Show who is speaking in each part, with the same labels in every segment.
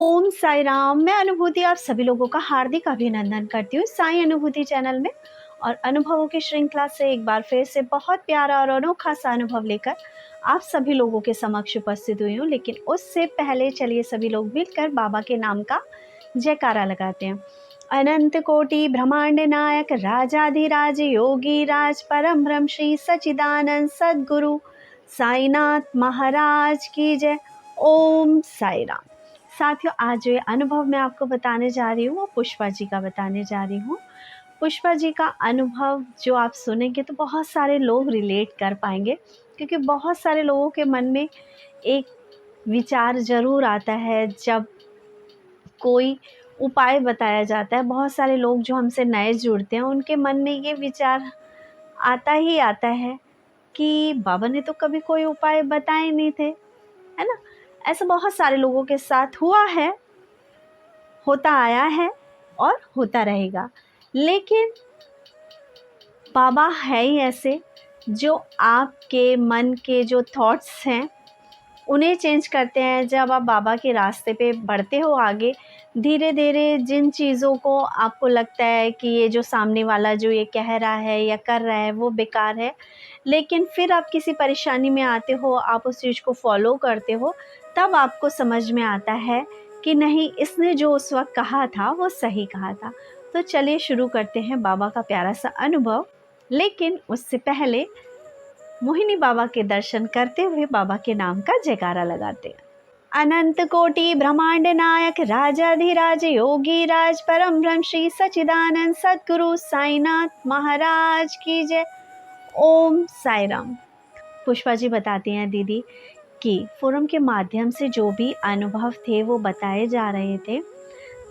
Speaker 1: ओम साई राम। मैं अनुभूति आप सभी लोगों का हार्दिक अभिनंदन करती हूँ साई अनुभूति चैनल में। और अनुभवों की श्रृंखला से एक बार फिर से बहुत प्यारा और अनोखा सा अनुभव लेकर आप सभी लोगों के समक्ष उपस्थित हुई हूँ। लेकिन उससे पहले चलिए सभी लोग मिलकर बाबा के नाम का जयकारा लगाते हैं। अनंत कोटि ब्रह्मांड नायक राजाधिराज योगी राज परम ब्रह्म श्री सचिदानंद सद्गुरु साईनाथ महाराज की जय। ओम साई राम। साथियों, आज जो ये अनुभव मैं आपको बताने जा रही हूँ वो पुष्पा जी का बताने जा रही हूँ। पुष्पा जी का अनुभव जो आप सुनेंगे तो बहुत सारे लोग रिलेट कर पाएंगे, क्योंकि बहुत सारे लोगों के मन में एक विचार ज़रूर आता है जब कोई उपाय बताया जाता है। बहुत सारे लोग जो हमसे नए जुड़ते हैं उनके मन में ये विचार आता ही आता है कि बाबा ने तो कभी कोई उपाय बताए नहीं थे, है ना। ऐसा बहुत सारे लोगों के साथ हुआ है, होता आया है और होता रहेगा। लेकिन बाबा है ही ऐसे जो आपके मन के जो थॉट्स हैं उन्हें चेंज करते हैं। जब आप बाबा के रास्ते पे बढ़ते हो आगे, धीरे धीरे जिन चीज़ों को आपको लगता है कि ये जो सामने वाला जो ये कह रहा है या कर रहा है वो बेकार है, लेकिन फिर आप किसी परेशानी में आते हो, आप उस चीज़ को फॉलो करते हो, तब आपको समझ में आता है कि नहीं, इसने जो उस वक्त कहा था वो सही कहा था। तो चलिए शुरू करते हैं बाबा का प्यारा सा अनुभव। लेकिन उससे पहले मोहिनी बाबा के दर्शन करते हुए बाबा के नाम का जयकारा लगाते हैं। अनंत कोटि ब्रह्मांड नायक राजाधिराज योगी राज परम ब्रह्म श्री सचिदानंद सद्गुरु साईनाथ महाराज की जय। ओम साई राम। पुष्पा जी बताती हैं दीदी कि फोरम के माध्यम से जो भी अनुभव थे वो बताए जा रहे थे,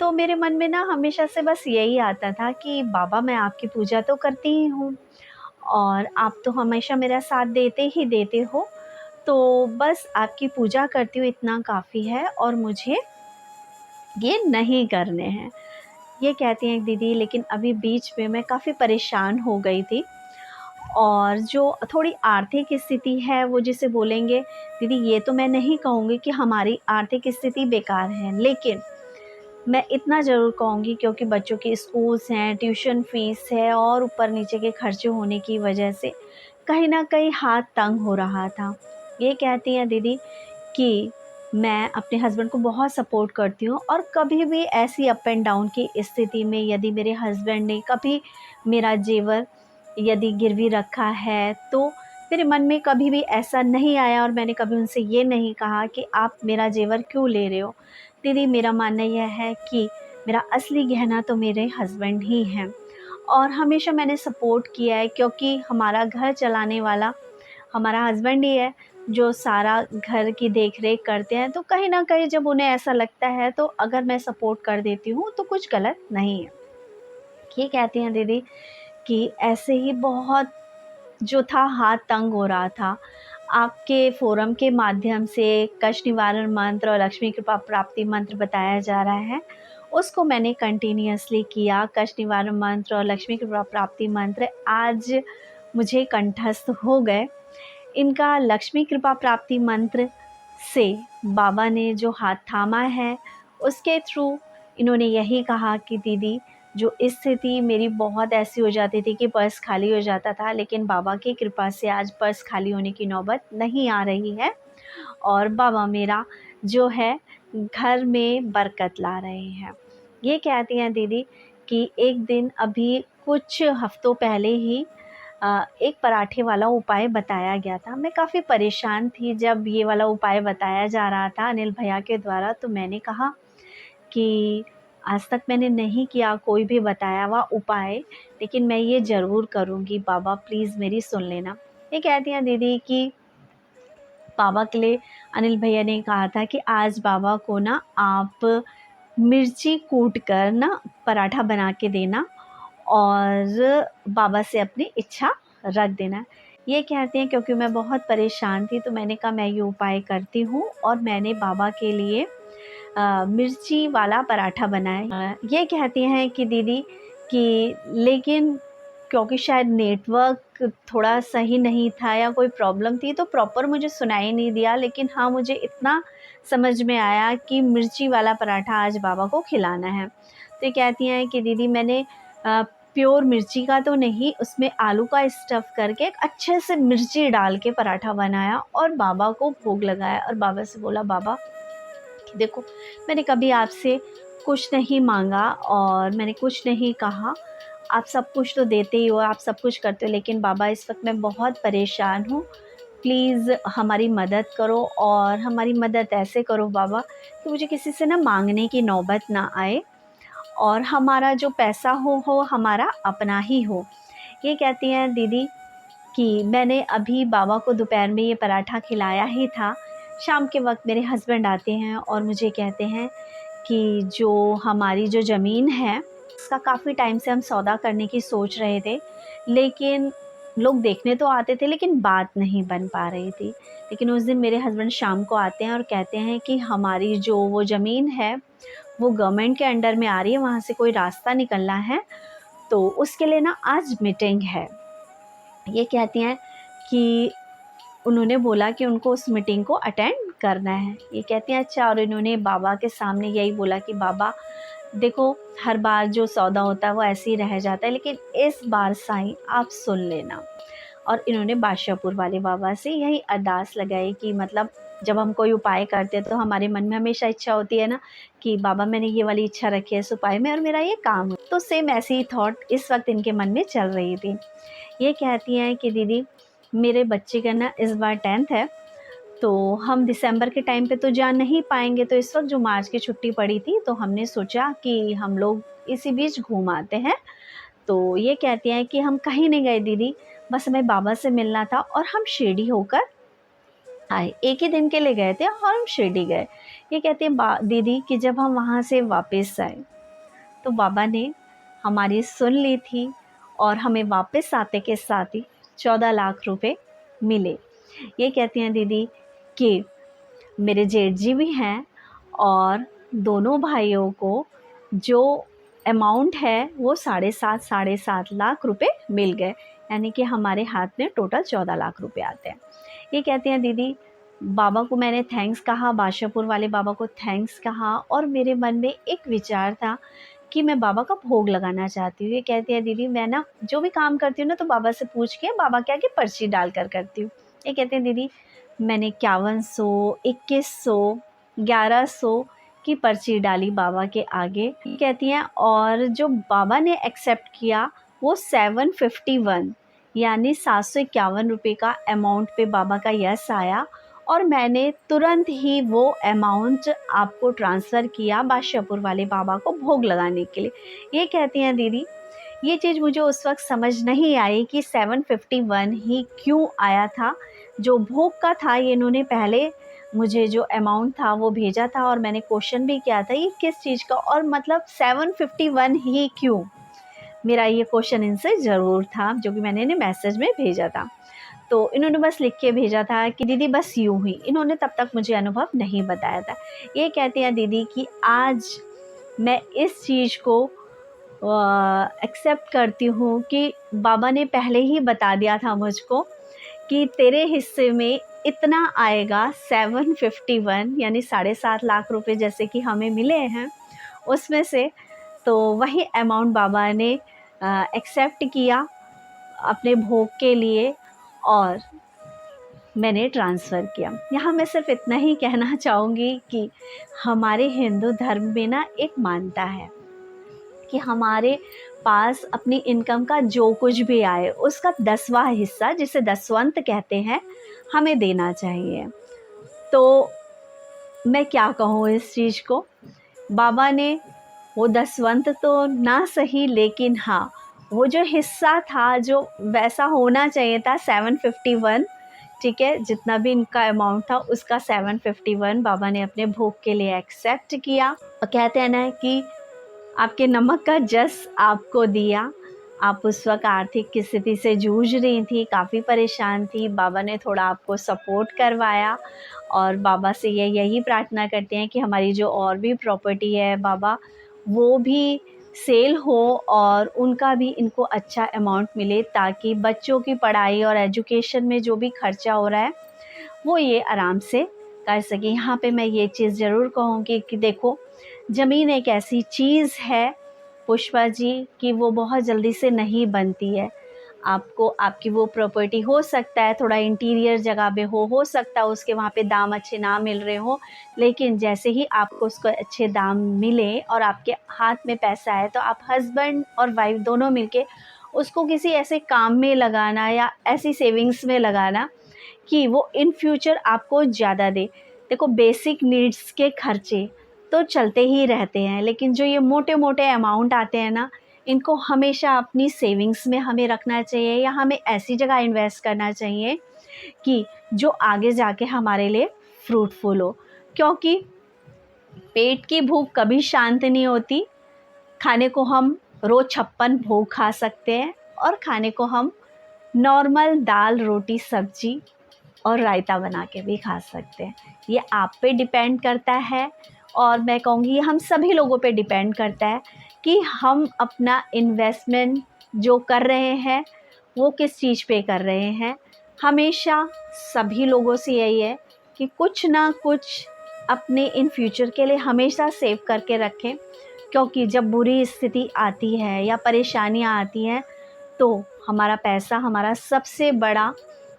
Speaker 1: तो मेरे मन में ना हमेशा से बस यही आता था कि बाबा, मैं आपकी पूजा तो करती ही हूँ और आप तो हमेशा मेरा साथ देते ही देते हो, तो बस आपकी पूजा करती हूँ, इतना काफ़ी है और मुझे ये नहीं करने हैं। ये कहती हैं दीदी। लेकिन अभी बीच में मैं काफ़ी परेशान हो गई थी और जो थोड़ी आर्थिक स्थिति है वो जिसे बोलेंगे दीदी, ये तो मैं नहीं कहूँगी कि हमारी आर्थिक स्थिति बेकार है, लेकिन मैं इतना ज़रूर कहूँगी क्योंकि बच्चों के स्कूल्स हैं, ट्यूशन फ़ीस है और ऊपर नीचे के खर्चे होने की वजह से कहीं न कहीं हाथ तंग हो रहा था। ये कहती हैं दीदी कि मैं अपने हस्बैंड को बहुत सपोर्ट करती हूँ और कभी भी ऐसी अप एंड डाउन की स्थिति में यदि मेरे हस्बैंड ने कभी मेरा जेवर यदि गिरवी रखा है तो मेरे मन में कभी भी ऐसा नहीं आया और मैंने कभी उनसे ये नहीं कहा कि आप मेरा जेवर क्यों ले रहे हो। दीदी, मेरा मानना यह है कि मेरा असली गहना तो मेरे हस्बैंड ही हैं और हमेशा मैंने सपोर्ट किया है, क्योंकि हमारा घर चलाने वाला हमारा हस्बैंड ही है जो सारा घर की देख रेख करते हैं। तो कहीं ना कहीं जब उन्हें ऐसा लगता है तो अगर मैं सपोर्ट कर देती हूँ तो कुछ गलत नहीं है। ये कहती हैं दीदी कि ऐसे ही बहुत जो था हाथ तंग हो रहा था। आपके फोरम के माध्यम से कष्ट निवारण मंत्र और लक्ष्मी कृपा प्राप्ति मंत्र बताया जा रहा है, उसको मैंने कंटिन्यूअसली किया। कष्ट निवारण मंत्र और लक्ष्मी कृपा प्राप्ति मंत्र आज मुझे कंठस्थ हो गए। इनका लक्ष्मी कृपा प्राप्ति मंत्र से बाबा ने जो हाथ थामा है उसके थ्रू इन्होंने यही कहा कि दीदी, जो स्थिति मेरी बहुत ऐसी हो जाती थी कि पर्स खाली हो जाता था, लेकिन बाबा की कृपा से आज पर्स खाली होने की नौबत नहीं आ रही है और बाबा मेरा जो है घर में बरकत ला रहे हैं। ये कहती हैं दीदी कि एक दिन अभी कुछ हफ्तों पहले ही एक पराठे वाला उपाय बताया गया था। मैं काफ़ी परेशान थी जब ये वाला उपाय बताया जा रहा था अनिल भैया के द्वारा, तो मैंने कहा कि आज तक मैंने नहीं किया कोई भी बताया हुआ उपाय, लेकिन मैं ये ज़रूर करूँगी, बाबा प्लीज़ मेरी सुन लेना। ये कहती हैं दीदी कि बाबा के लिए अनिल भैया ने कहा था कि आज बाबा को ना आप मिर्ची कूट कर ना पराठा बना के देना और बाबा से अपनी इच्छा रख देना। ये कहते हैं क्योंकि मैं बहुत परेशान थी तो मैंने कहा मैं ये उपाय करती हूँ और मैंने बाबा के लिए मिर्ची वाला पराठा बनाया। ये कहती हैं कि दीदी कि लेकिन क्योंकि शायद नेटवर्क थोड़ा सही नहीं था या कोई प्रॉब्लम थी, तो प्रॉपर मुझे सुनाई नहीं दिया। लेकिन हाँ, मुझे इतना समझ में आया कि मिर्ची वाला पराठा आज बाबा को खिलाना है। तो ये कहती हैं कि दीदी मैंने प्योर मिर्ची का तो नहीं, उसमें आलू का स्टफ़ करके एक अच्छे से मिर्ची डाल के पराठा बनाया और बाबा को भोग लगाया। और बाबा से बोला, बाबा देखो मैंने कभी आपसे कुछ नहीं मांगा और मैंने कुछ नहीं कहा, आप सब कुछ तो देते ही हो, आप सब कुछ करते हो, लेकिन बाबा इस वक्त मैं बहुत परेशान हूँ, प्लीज़ हमारी मदद करो। और हमारी मदद ऐसे करो बाबा कि मुझे किसी से ना मांगने की नौबत ना आए और हमारा जो पैसा हो हमारा अपना ही हो। ये कहती हैं दीदी कि मैंने अभी बाबा को दोपहर में ये पराठा खिलाया ही था। शाम के वक्त मेरे हस्बैंड आते हैं और मुझे कहते हैं कि जो हमारी जो ज़मीन है उसका काफ़ी टाइम से हम सौदा करने की सोच रहे थे, लेकिन लोग देखने तो आते थे लेकिन बात नहीं बन पा रही थी। लेकिन उस दिन मेरे हस्बैंड शाम को आते हैं और कहते हैं कि हमारी जो वो ज़मीन है वो गवर्नमेंट के अंडर में आ रही है, वहाँ से कोई रास्ता निकलना है, तो उसके लिए ना आज मीटिंग है। ये कहती हैं कि उन्होंने बोला कि उनको उस मीटिंग को अटेंड करना है। ये कहती हैं अच्छा, और इन्होंने बाबा के सामने यही बोला कि बाबा देखो हर बार जो सौदा होता है वो ऐसे ही रह जाता है, लेकिन इस बार साईं आप सुन लेना। और इन्होंने बादशाहपुर वाले बाबा से यही अरदास लगाई कि मतलब जब हम कोई उपाय करते हैं तो हमारे मन में हमेशा इच्छा होती है ना कि बाबा मैंने ये वाली इच्छा रखी है इस उपाय में और मेरा ये काम हो। तो सेम ऐसी ही थॉट इस वक्त इनके मन में चल रही थी। ये कहती हैं कि दीदी मेरे बच्चे का ना इस बार 10th है, तो हम दिसंबर के टाइम पे तो जा नहीं पाएंगे, तो इस वक्त जो मार्च की छुट्टी पड़ी थी तो हमने सोचा कि हम लोग इसी बीच घूम आते हैं। तो ये कहती हैं कि हम कहीं नहीं गए दीदी, बस हमें बाबा से मिलना था और हम शिरडी होकर आए। एक ही दिन के लिए गए थे और हम शिरडी गए। ये कहती हैं दीदी कि जब हम वहाँ से वापस आए तो बाबा ने हमारी सुन ली थी और हमें वापस आते के साथ ही 14 लाख रुपए मिले। ये कहती हैं दीदी कि मेरे जेठ जी भी हैं और दोनों भाइयों को जो अमाउंट है वो 7.5 लाख रुपए मिल गए, यानी कि हमारे हाथ में टोटल 14 लाख रुपए आते हैं। ये कहती हैं दीदी बाबा को मैंने थैंक्स कहा, बादशाहपुर वाले बाबा को थैंक्स कहा और मेरे मन में एक विचार था कि मैं बाबा का भोग लगाना चाहती हूँ। ये कहती है दीदी मैं ना जो भी काम करती हूँ ना तो बाबा से पूछ के बाबा के आगे पर्ची डाल कर करती हूँ। ये कहते हैं दीदी मैंने 5100, 2100, 1100 की पर्ची डाली बाबा के आगे। कहती हैं और जो बाबा ने एक्सेप्ट किया वो 751 यानी 751 रुपये का अमाउंट पे बाबा का यस आया और मैंने तुरंत ही वो अमाउंट आपको ट्रांसफ़र किया बादशाहपुर वाले बाबा को भोग लगाने के लिए। ये कहती हैं दीदी ये चीज़ मुझे उस वक्त समझ नहीं आई कि 751 ही क्यों आया था। जो भोग का था ये इन्होंने पहले मुझे जो अमाउंट था वो भेजा था और मैंने क्वेश्चन भी किया था ये किस चीज़ का और मतलब 751 ही क्यों, मेरा ये क्वेश्चन इनसे ज़रूर था जो कि मैंने इन्हें मैसेज में भेजा था। तो इन्होंने बस लिख के भेजा था कि दीदी बस यूँ ही, इन्होंने तब तक मुझे अनुभव नहीं बताया था। ये कहती हैं दीदी कि आज मैं इस चीज़ को एक्सेप्ट करती हूँ कि बाबा ने पहले ही बता दिया था मुझको कि तेरे हिस्से में इतना आएगा 751 यानी 7.5 लाख रुपए जैसे कि हमें मिले हैं उसमें से, तो वही अमाउंट बाबा ने एक्सेप्ट किया अपने भोग के लिए और मैंने ट्रांसफ़र किया। यहाँ मैं सिर्फ इतना ही कहना चाहूँगी कि हमारे हिंदू धर्म में ना एक मान्यता है कि हमारे पास अपनी इनकम का जो कुछ भी आए उसका 10वां हिस्सा जिसे दसवंत कहते हैं हमें देना चाहिए। तो मैं क्या कहूँ इस चीज़ को, बाबा ने वो दसवंत तो ना सही लेकिन हाँ वो जो हिस्सा था जो वैसा होना चाहिए था 751, ठीक है, जितना भी इनका अमाउंट था उसका 751 बाबा ने अपने भोग के लिए एक्सेप्ट किया। और कहते हैं ना कि आपके नमक का जस आपको दिया। आप उस वक्त आर्थिक स्थिति से जूझ रही थी, काफ़ी परेशान थी, बाबा ने थोड़ा आपको सपोर्ट करवाया और बाबा से यही प्रार्थना करते हैं कि हमारी जो और भी प्रॉपर्टी है बाबा वो भी सेल हो और उनका भी इनको अच्छा अमाउंट मिले, ताकि बच्चों की पढ़ाई और एजुकेशन में जो भी खर्चा हो रहा है वो ये आराम से कर सकें। यहाँ पे मैं ये चीज़ ज़रूर कहूँगी कि देखो, ज़मीन एक ऐसी चीज़ है पुष्पा जी कि वो बहुत जल्दी से नहीं बनती है। आपको आपकी वो प्रॉपर्टी हो सकता है थोड़ा इंटीरियर जगह पे हो सकता है उसके वहाँ पे दाम अच्छे ना मिल रहे हो, लेकिन जैसे ही आपको उसको अच्छे दाम मिले और आपके हाथ में पैसा है तो आप हस्बैंड और वाइफ दोनों मिलके उसको किसी ऐसे काम में लगाना या ऐसी सेविंग्स में लगाना कि वो इन फ्यूचर आपको ज़्यादा दे। देखो, बेसिक नीड्स के खर्चे तो चलते ही रहते हैं, लेकिन जो ये मोटे मोटे अमाउंट आते हैं ना, इनको हमेशा अपनी सेविंग्स में हमें रखना चाहिए या हमें ऐसी जगह इन्वेस्ट करना चाहिए कि जो आगे जाके हमारे लिए फ्रूटफुल हो। क्योंकि पेट की भूख कभी शांत नहीं होती। खाने को हम रोज़ 56 भोग खा सकते हैं और खाने को हम नॉर्मल दाल रोटी सब्जी और रायता बना के भी खा सकते हैं। ये आप पे डिपेंड करता है और मैं कहूँगी ये हम सभी लोगों पे डिपेंड करता है कि हम अपना इन्वेस्टमेंट जो कर रहे हैं वो किस चीज़ पे कर रहे हैं। हमेशा सभी लोगों से यही है कि कुछ ना कुछ अपने इन फ्यूचर के लिए हमेशा सेव करके रखें, क्योंकि जब बुरी स्थिति आती है या परेशानियाँ आती हैं तो हमारा पैसा हमारा सबसे बड़ा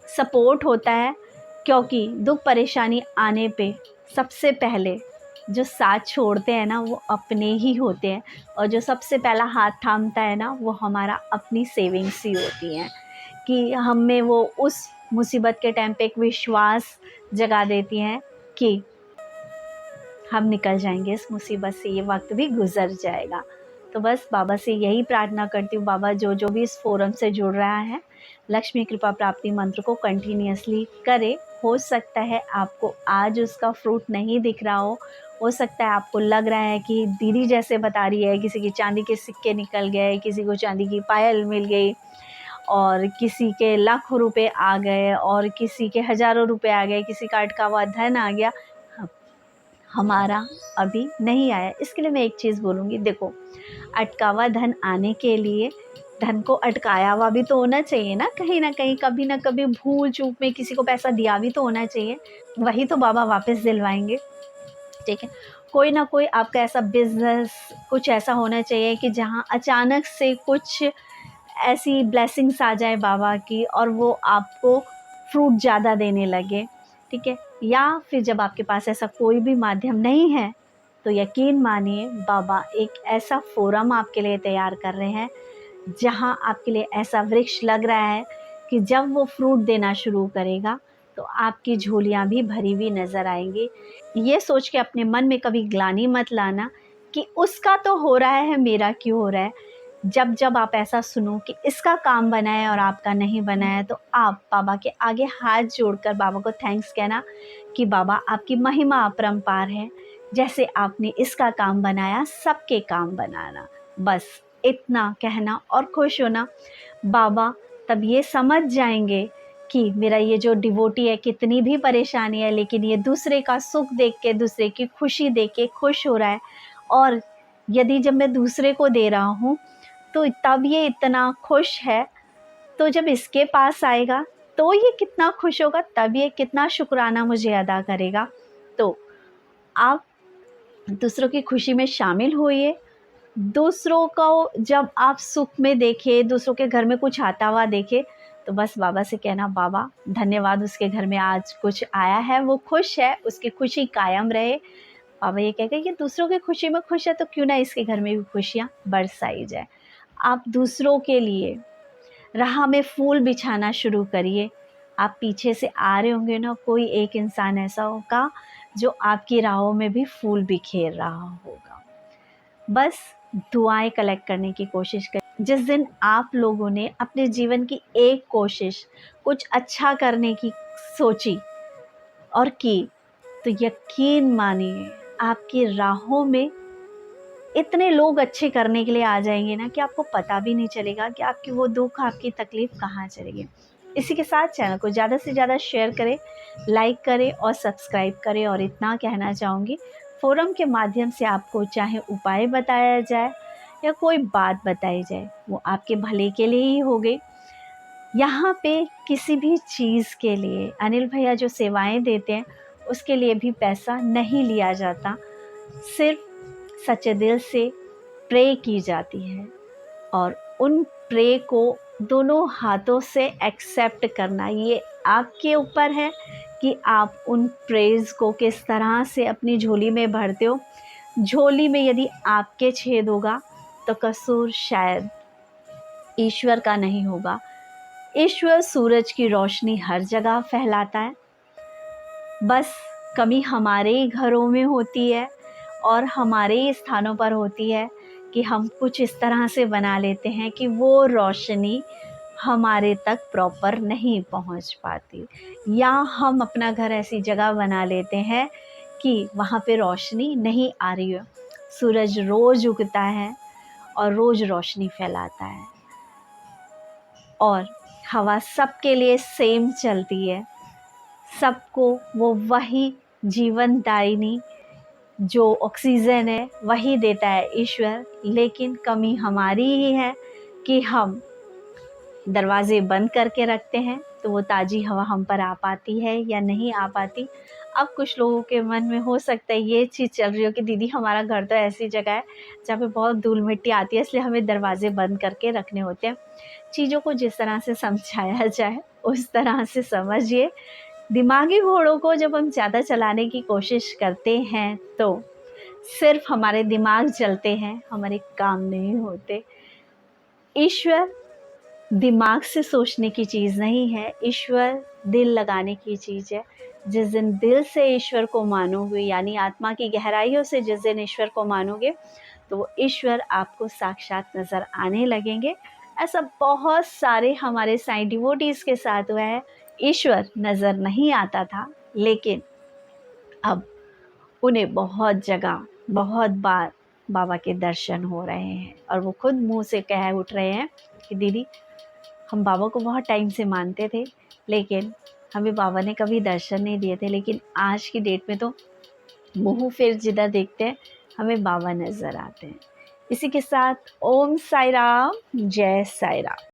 Speaker 1: सपोर्ट होता है। क्योंकि दुख परेशानी आने पे सबसे पहले जो साथ छोड़ते हैं ना वो अपने ही होते हैं, और जो सबसे पहला हाथ थामता है ना वो हमारा अपनी सेविंग्स ही होती हैं कि हमें वो उस मुसीबत के टाइम पे एक विश्वास जगा देती हैं कि हम निकल जाएंगे इस मुसीबत से, ये वक्त भी गुजर जाएगा। तो बस बाबा से यही प्रार्थना करती हूँ, बाबा जो जो भी इस फोरम से जुड़ रहा है लक्ष्मी कृपा प्राप्ति मंत्र को कंटिन्यूअसली करे। हो सकता है आपको आज उसका फ्रूट नहीं दिख रहा हो सकता है आपको लग रहा है कि दीदी जैसे बता रही है किसी की चांदी के सिक्के निकल गए, किसी को चांदी की पायल मिल गई और किसी के लाखों रुपए आ गए और किसी के हज़ारों रुपए आ गए, किसी का अटका हुआ धन आ गया। हमारा अभी नहीं आया। इसके लिए मैं एक चीज़ बोलूँगी, देखो, अटका हुआ धन आने के लिए धन को अटकाया हुआ भी तो होना चाहिए ना कहीं, कभी ना कभी भूल चूक में किसी को पैसा दिया भी तो होना चाहिए, वही तो बाबा वापस दिलवाएंगे। ठीक है, कोई ना कोई आपका ऐसा बिजनेस कुछ ऐसा होना चाहिए कि जहाँ अचानक से कुछ ऐसी ब्लेसिंग्स आ जाए बाबा की और वो आपको फ्रूट ज़्यादा देने लगे। ठीक है, या फिर जब आपके पास ऐसा कोई भी माध्यम नहीं है तो यकीन मानिए बाबा एक ऐसा फोरम आपके लिए तैयार कर रहे हैं जहां आपके लिए ऐसा वृक्ष लग रहा है कि जब वो फ्रूट देना शुरू करेगा तो आपकी झोलियां भी भरी हुई नज़र आएंगी। ये सोच के अपने मन में कभी ग्लानि मत लाना कि उसका तो हो रहा है मेरा क्यों हो रहा है। जब जब आप ऐसा सुनो कि इसका काम बना है और आपका नहीं बना है तो आप बाबा के आगे हाथ जोड़कर बाबा को थैंक्स कहना कि बाबा आपकी महिमा अपरंपार है, जैसे आपने इसका काम बनाया सबके काम बनाना। बस इतना कहना और खुश होना। बाबा तब ये समझ जाएंगे कि मेरा ये जो डिवोटी है कितनी भी परेशानी है लेकिन ये दूसरे का सुख देख के, दूसरे की खुशी देख के खुश हो रहा है। और यदि जब मैं दूसरे को दे रहा हूँ तो तब ये इतना खुश है, तो जब इसके पास आएगा तो ये कितना खुश होगा, तब ये कितना शुक्राना मुझे अदा करेगा। तो आप दूसरों की खुशी में शामिल होइए। दूसरों को जब आप सुख में देखें, दूसरों के घर में कुछ आता हुआ देखें तो बस बाबा से कहना बाबा धन्यवाद, उसके घर में आज कुछ आया है, वो खुश है, उसकी खुशी कायम रहे। बाबा ये कह गए कि दूसरों की खुशी में खुश है तो क्यों ना इसके घर में भी खुशियाँ बरसाई जाए। आप दूसरों के लिए राह में फूल बिछाना शुरू करिए। आप पीछे से आ रहे होंगे ना, कोई एक इंसान ऐसा होगा जो आपकी राहों में भी फूल बिखेर रहा होगा। बस दुआएं कलेक्ट करने की कोशिश करें। जिस दिन आप लोगों ने अपने जीवन की एक कोशिश कुछ अच्छा करने की सोची और की तो यकीन मानिए आपकी राहों में इतने लोग अच्छे करने के लिए आ जाएंगे ना कि आपको पता भी नहीं चलेगा कि आपकी वो दुख, आपकी तकलीफ़ कहाँ चलेगी। इसी के साथ चैनल को ज़्यादा से ज़्यादा शेयर करें, लाइक करें और सब्सक्राइब करें। और इतना कहना चाहूँगी, फोरम के माध्यम से आपको चाहे उपाय बताया जाए या कोई बात बताई जाए, वो आपके भले के लिए ही हो गई। यहाँ पे किसी भी चीज़ के लिए अनिल भैया जो सेवाएं देते हैं उसके लिए भी पैसा नहीं लिया जाता, सिर्फ सच्चे दिल से प्रे की जाती है और उन प्रे को दोनों हाथों से एक्सेप्ट करना ये आपके ऊपर है कि आप उन प्रेज़ को किस तरह से अपनी झोली में भरते हो। झोली में यदि आपके छेद होगा तो कसूर शायद ईश्वर का नहीं होगा। ईश्वर सूरज की रोशनी हर जगह फैलाता है, बस कमी हमारे ही घरों में होती है और हमारे ही स्थानों पर होती है कि हम कुछ इस तरह से बना लेते हैं कि वो रोशनी हमारे तक प्रॉपर नहीं पहुंच पाती, या हम अपना घर ऐसी जगह बना लेते हैं कि वहाँ पे रोशनी नहीं आ रही है। सूरज रोज़ उगता है और रोज़ रोशनी फैलाता है और हवा सबके लिए सेम चलती है, सबको वो वही जीवनदायिनी जो ऑक्सीजन है वही देता है ईश्वर। लेकिन कमी हमारी ही है कि हम दरवाजे बंद करके रखते हैं तो वो ताज़ी हवा हम पर आ पाती है या नहीं आ पाती। अब कुछ लोगों के मन में हो सकता है ये चीज़ चल रही हो कि दीदी हमारा घर तो ऐसी जगह है जहाँ पे बहुत धूल मिट्टी आती है, इसलिए हमें दरवाजे बंद करके रखने होते हैं। चीज़ों को जिस तरह से समझाया जाए उस तरह से समझिए। दिमागी घोड़ों को जब हम ज़्यादा चलाने की कोशिश करते हैं तो सिर्फ हमारे दिमाग चलते हैं, हमारे काम नहीं होते। ईश्वर दिमाग से सोचने की चीज़ नहीं है, ईश्वर दिल लगाने की चीज़ है। जिस दिन दिल से ईश्वर को मानोगे, यानी आत्मा की गहराइयों से जिस दिन ईश्वर को मानोगे, तो वो ईश्वर आपको साक्षात नज़र आने लगेंगे। ऐसा बहुत सारे हमारे साईं डिवोटीज़ के साथ हुआ है। ईश्वर नज़र नहीं आता था, लेकिन अब उन्हें बहुत जगह बहुत बार बाबा के दर्शन हो रहे हैं और वो खुद मुंह से कह उठ रहे हैं कि दीदी हम बाबा को बहुत टाइम से मानते थे, लेकिन हमें बाबा ने कभी दर्शन नहीं दिए थे, लेकिन आज की डेट में तो मुँह फिर जिधर देखते हैं हमें बाबा नज़र आते हैं। इसी के साथ ओम साई राम, जय साई राम।